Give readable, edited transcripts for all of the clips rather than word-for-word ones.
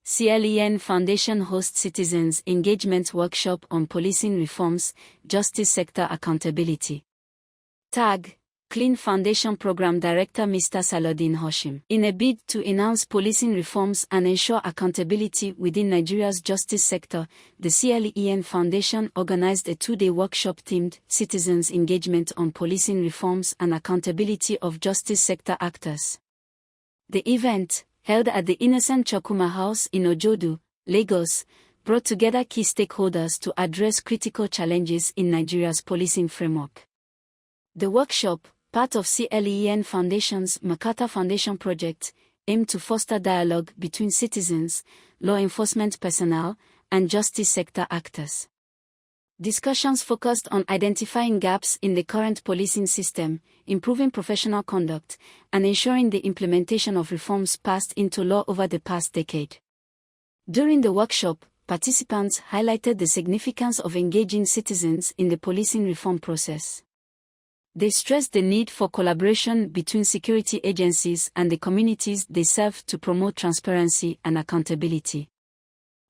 CLEEN Foundation hosts Citizens Engagement Workshop on Policing Reforms, Justice Sector Accountability. Tag, CLEEN Foundation Program Director Mr. Salaudeen Hashim. In a bid to enhance policing reforms and ensure accountability within Nigeria's justice sector, the CLEEN Foundation organized a two-day workshop themed Citizens Engagement on Policing Reforms and Accountability of Justice Sector Actors. The event, held at the Innocent Chukwuma House in Ojodu, Lagos, brought together key stakeholders to address critical challenges in Nigeria's policing framework. The workshop, part of CLEEN Foundation's MacArthur Foundation project, aimed to foster dialogue between citizens, law enforcement personnel, and justice sector actors. Discussions focused on identifying gaps in the current policing system, improving professional conduct, and ensuring the implementation of reforms passed into law over the past decade. During the workshop, participants highlighted the significance of engaging citizens in the policing reform process. They stressed the need for collaboration between security agencies and the communities they serve to promote transparency and accountability.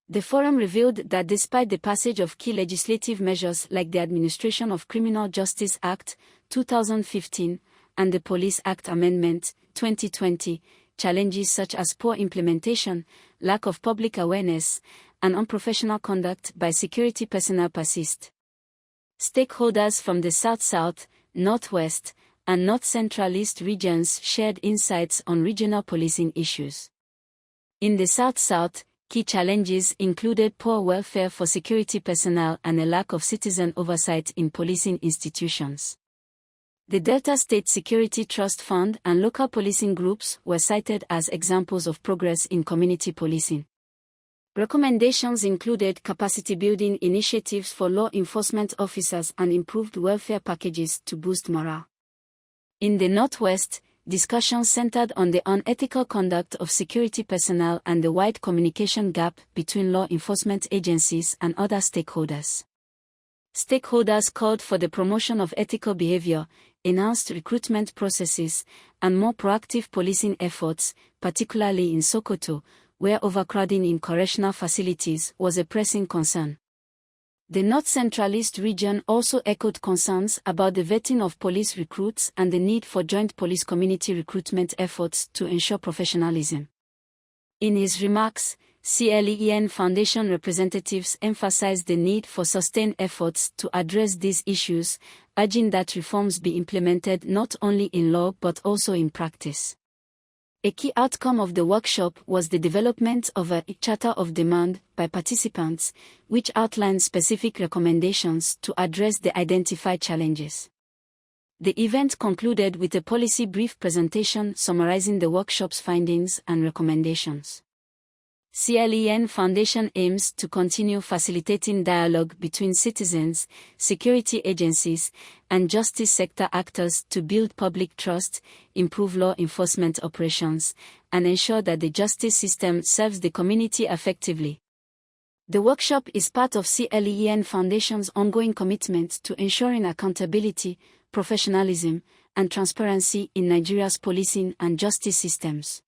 The forum revealed that despite the passage of key legislative measures like the Administration of Criminal Justice Act, 2015, and the Police Act Amendment, 2020, challenges such as poor implementation, lack of public awareness, and unprofessional conduct by security personnel persist. Stakeholders from the South-South, Northwest, and North-Central-East regions shared insights on regional policing issues. In the South-South, key challenges included poor welfare for security personnel and a lack of citizen oversight in policing institutions. The Delta State Security Trust Fund and local policing groups were cited as examples of progress in community policing. Recommendations included capacity-building initiatives for law enforcement officers and improved welfare packages to boost morale. In the Northwest, discussions centered on the unethical conduct of security personnel and the wide communication gap between law enforcement agencies and other stakeholders. Stakeholders called for the promotion of ethical behavior, enhanced recruitment processes, and more proactive policing efforts, particularly in Sokoto, where overcrowding in correctional facilities was a pressing concern. The North Central East region also echoed concerns about the vetting of police recruits and the need for joint police community recruitment efforts to ensure professionalism. In his remarks, CLEEN Foundation representatives emphasized the need for sustained efforts to address these issues, urging that reforms be implemented not only in law but also in practice. A key outcome of the workshop was the development of a Charter of Demand by participants, which outlined specific recommendations to address the identified challenges. The event concluded with a policy brief presentation summarizing the workshop's findings and recommendations. CLEEN Foundation aims to continue facilitating dialogue between citizens, security agencies, and justice sector actors to build public trust, improve law enforcement operations, and ensure that the justice system serves the community effectively. The workshop is part of CLEEN Foundation's ongoing commitment to ensuring accountability, professionalism, and transparency in Nigeria's policing and justice systems.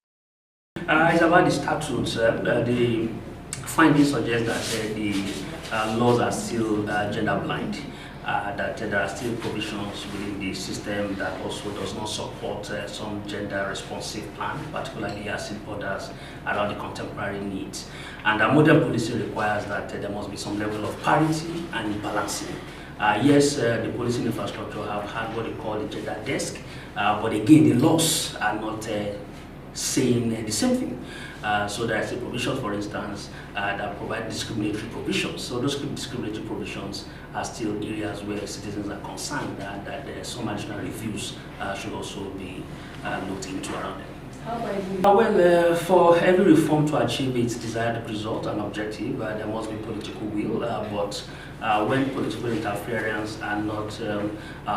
It's about the statutes. The findings suggest that the laws are still gender blind, that there are still provisions within the system that also does not support some gender responsive plan, particularly as it borders around the contemporary needs. And modern policing requires that there must be some level of parity and balancing. Yes, the policing infrastructure have had what they call the gender desk, but again, the laws are not saying the same thing. So there are provisions, for instance, that provide discriminatory provisions. So those discriminatory provisions are still areas where citizens are concerned that some additional reviews should also be looked into around them. Well, for every reform to achieve its desired result and objective, there must be political will, but when political interference are not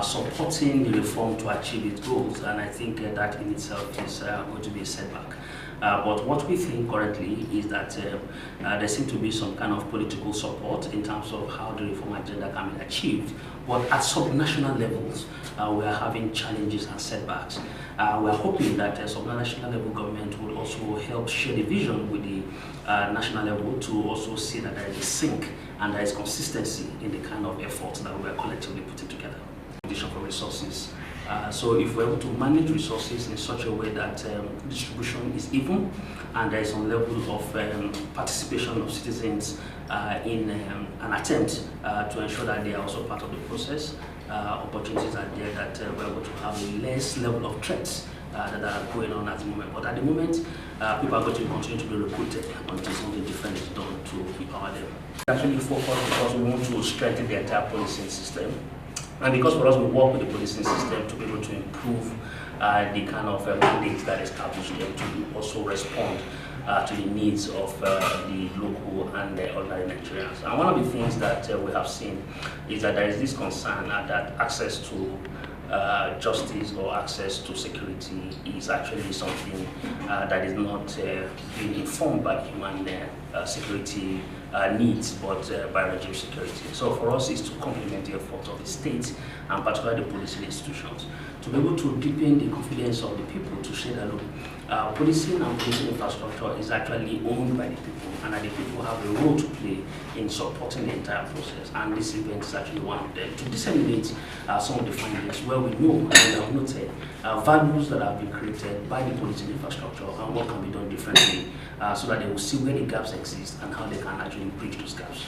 supporting the reform to achieve its goals, and I think that in itself is going to be a setback. But what we think currently is that there seems to be some kind of political support in terms of how the reform agenda can be achieved. But at subnational levels, we are having challenges and setbacks. We are hoping that subnational level government will also help share the vision with the national level to also see that there is a sync and there is consistency in the kind of efforts that we are collectively putting together. Competition for resources. So if we're able to manage resources in such a way that distribution is even and there is some level of participation of citizens in an attempt to ensure that they are also part of the process, opportunities are there that we're able to have a less level of threats that are going on at the moment. But at the moment, people are going to continue to be recruited until something different is done to empower them. We actually focus because we want to strengthen the entire policing system. And because for us, we work with the policing system to be able to improve the kind of mandates that establish them to also respond to the needs of the local and the ordinary Nigerians. And one of the things that we have seen is that there is this concern that access to justice or access to security is actually something that is not being informed by human security needs, but by regime security. So for us is to complement the efforts of the state and particularly the policing institutions to be able to deepen the confidence of the people to say that look, policing and policing infrastructure is actually owned by the people and that the people have a role to play in supporting the entire process. And this event is actually one of them to disseminate some of the findings where we know and we have noted values that have been created by the policing infrastructure and what can be done differently so that they will see where the gaps exist and how they can actually bridge those gaps.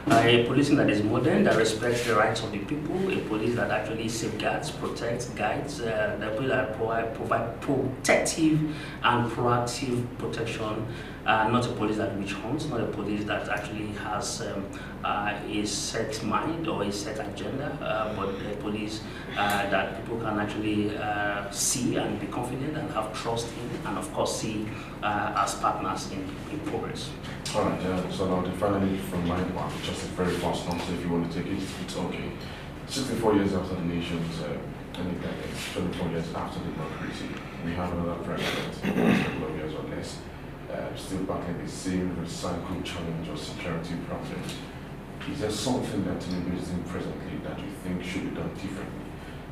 A policing that is modern, that respects the rights of the people, a police that actually safeguards, protects, guides, the police that provide protective and proactive protection, not a police that witch hunts, not a police that actually has a set mind or a set agenda, but a police that people can actually see and be confident and have trust in, and of course see as partners in progress. All right, so now finally from my part, just a very fast answer if you want to take it, it's okay. 64 years after the nation's independence, 24 years after democracy, we have another president, a couple of years or less, still battling the same recycled challenge of security problems. Is there something that Tinubu is doing presently that you think should be done differently?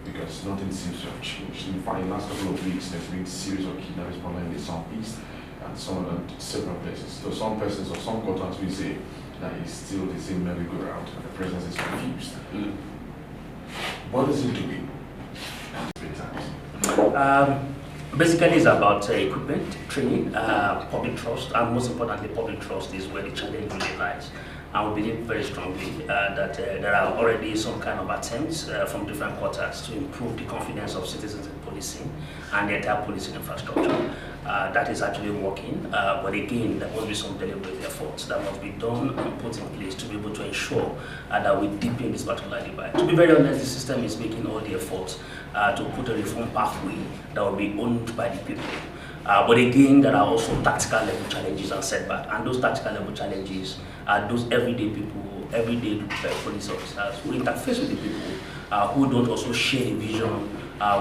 Because nothing seems to have changed. In fact, in the last couple of weeks, there's been a series of kidnappings in the southeast and some of several places. So some persons or some quarters will say that it's still the same merry-go-round and the president is confused. What is he doing at three times? Basically, it's about equipment, training, public trust, and most importantly, public trust is where the challenge really lies. And we believe very strongly that there are already some kind of attempts from different quarters to improve the confidence of citizens in policing and the entire policing infrastructure. That is actually working, but again, there must be some deliberate efforts that must be done and put in place to be able to ensure that we deepen this particular divide. To be very honest, the system is making all the efforts to put a reform pathway that will be owned by the people. But again, there are also tactical level challenges and setbacks, and those tactical level challenges are those everyday people, everyday police officers who interface with the people, who don't also share the vision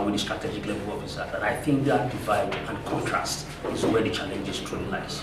with the strategic level officers. And I think that divide and contrast is where the challenges truly lies.